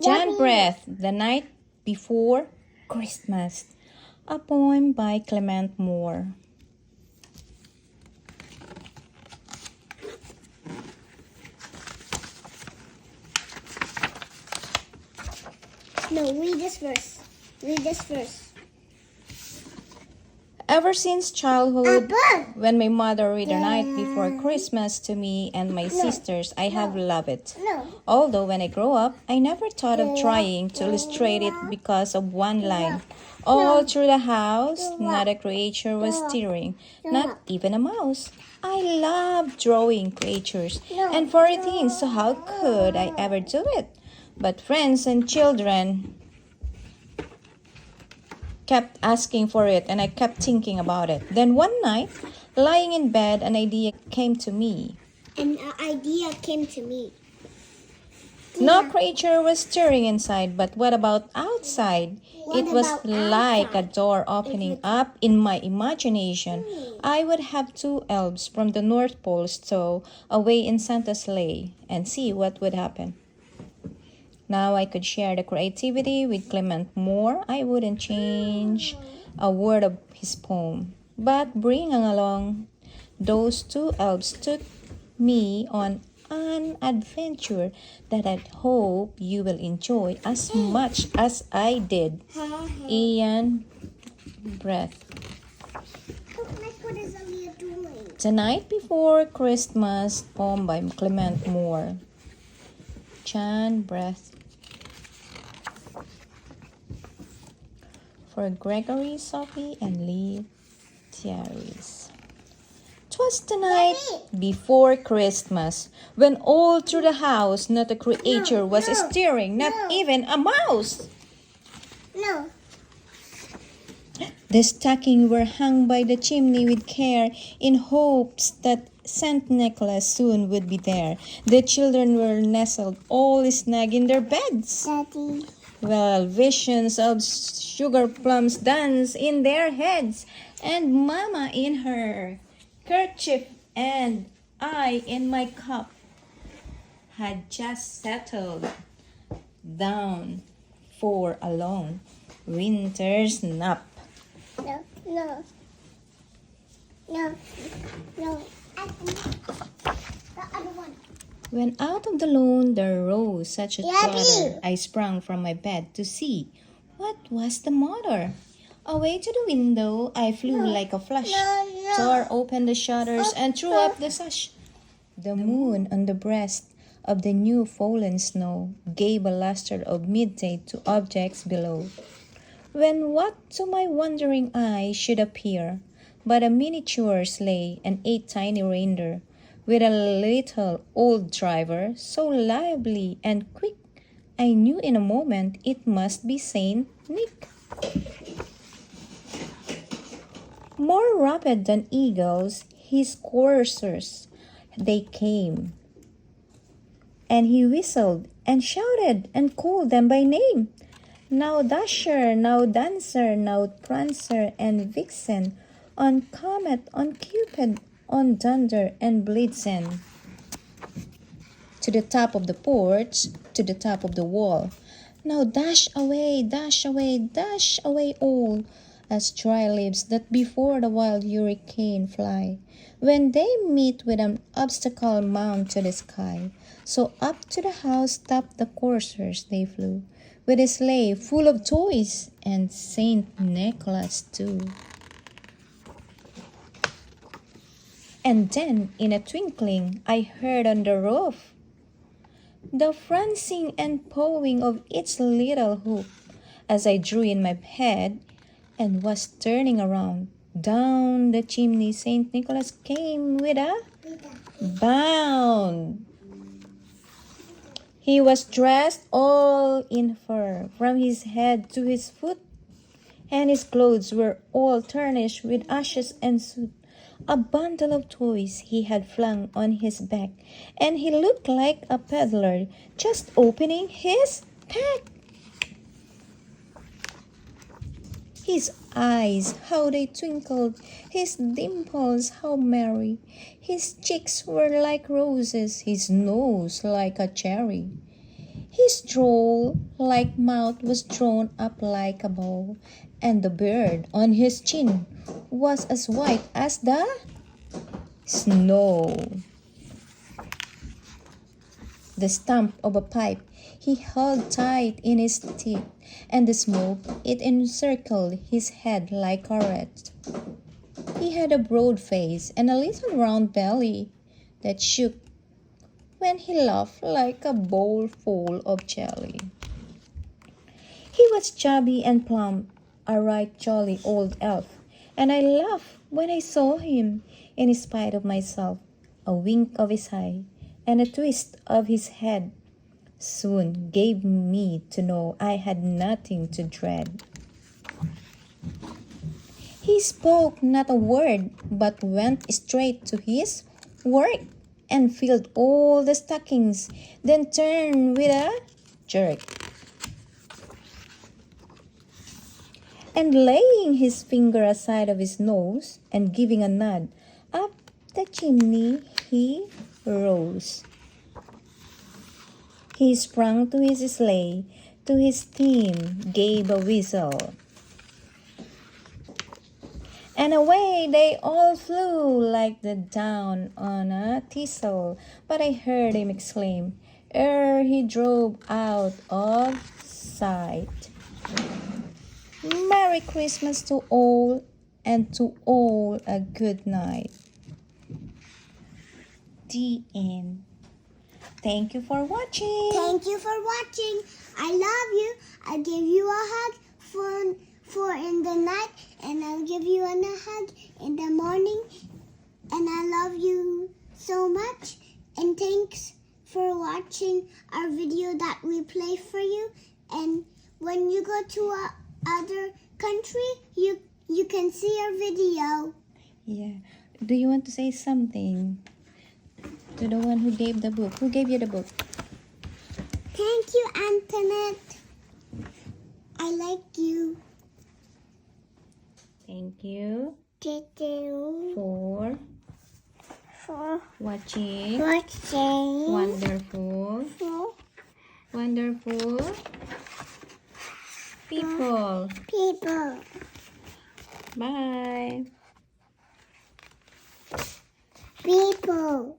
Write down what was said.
Jan Breath, The Night Before Christmas, a poem by Clement Moore. No, read this verse. Read this verse. Ever since childhood, Apple. when my mother read The Night Before Christmas to me and my sisters, I have loved it. No. Although when I grow up, I never thought of trying to illustrate it because of one line. All through the house, not a creature was stirring, not even a mouse. I love drawing creatures and furry things, so how could I ever do it? But friends and children kept asking for it, and I kept thinking about it. Then one night, lying in bed, an idea came to me. An idea came to me. No creature was stirring inside, but what about outside? What It was about like a outside? door opening up in my imagination. I would have two elves from the North Pole stow away in Santa's sleigh and see what would happen. Now I could share the creativity with Clement Moore. I wouldn't change a word of his poem. But bringing along those two elves took me on an adventure that I hope you will enjoy as much as I did. Ian Breath. What is Aaliyah doing? The Night Before Christmas, poem by Clement Moore. Jan Breath. For Gregory, Sophie, and Lee Thierrys. 'Twas the night before Christmas, when all through the house not a creature was stirring, not even a mouse. No. The stockings were hung by the chimney with care, in hopes that Saint Nicholas soon would be there. The children were nestled all snug in their beds, Daddy. while visions of sugar plums danced in their heads, and Mama in her kerchief and I in my cup had just settled down for a long winter's nap. No. No. No. No. The other one. When out of the lawn there rose such a Daddy! clatter, I sprang from my bed to see what was the matter. Away to the window I flew like a flash, tore open the shutters and threw up the sash. The moon on the breast of the new fallen snow gave a luster of midday to objects below. When what to my wondering eye should appear but a miniature sleigh and 8 tiny reindeer, with a little old driver, so lively and quick, I knew in a moment it must be Saint Nick. More rapid than eagles, his coursers, they came, and he whistled and shouted and called them by name. Now Dasher, now Dancer, now Prancer and Vixen, on Comet, on Cupid, on Dunder and Blitzen. To the top of the porch, to the top of the wall. Now dash away, dash away, dash away all, as dry leaves that before the wild hurricane fly, when they meet with an obstacle mount to the sky. So up to the house top the coursers they flew, with a sleigh full of toys, and Saint Nicholas too. And then, in a twinkling, I heard on the roof the prancing and pawing of its little hoof, as I drew in my head and was turning around. Down the chimney Saint Nicholas came with a bound. He was dressed all in fur, from his head to his foot, and his clothes were all tarnished with ashes and soot. A bundle of toys he had flung on his back, and he looked like a peddler just opening his pack. His eyes, how they twinkled, his dimples, how merry. His cheeks were like roses, his nose like a cherry. His troll-like mouth was drawn up like a bow, and the bird on his chin was as white as the snow. The stump of a pipe he held tight in his teeth, and the smoke it encircled his head like a rat. He had a broad face and a little round belly that shook when he laughed like a bowl full of jelly. He was chubby and plump, a right jolly old elf, and I laughed when I saw him, in spite of myself. A wink of his eye and a twist of his head soon gave me to know I had nothing to dread. He spoke not a word, but went straight to his work and filled all the stockings, then turned with a jerk. And laying his finger aside of his nose and giving a nod, up the chimney he rose. He sprang to his sleigh, to his team gave a whistle, and away they all flew like the down on a thistle. But I heard him exclaim, ere he drove out of sight, Merry Christmas to all, and to all a good night. The end. Thank you for watching. Thank you for watching. I love you. I'll give you a hug for in the night, and I'll give you a hug in the morning. And I love you so much. And thanks for watching our video that we play for you. And when you go to a other country, you can see our video. Yeah. Do you want to say something to the one who gave the book? Who gave you the book? Thank you, Antoinette. I like you. Thank you Thank you for for watching watching. wonderful people. People. Bye. People.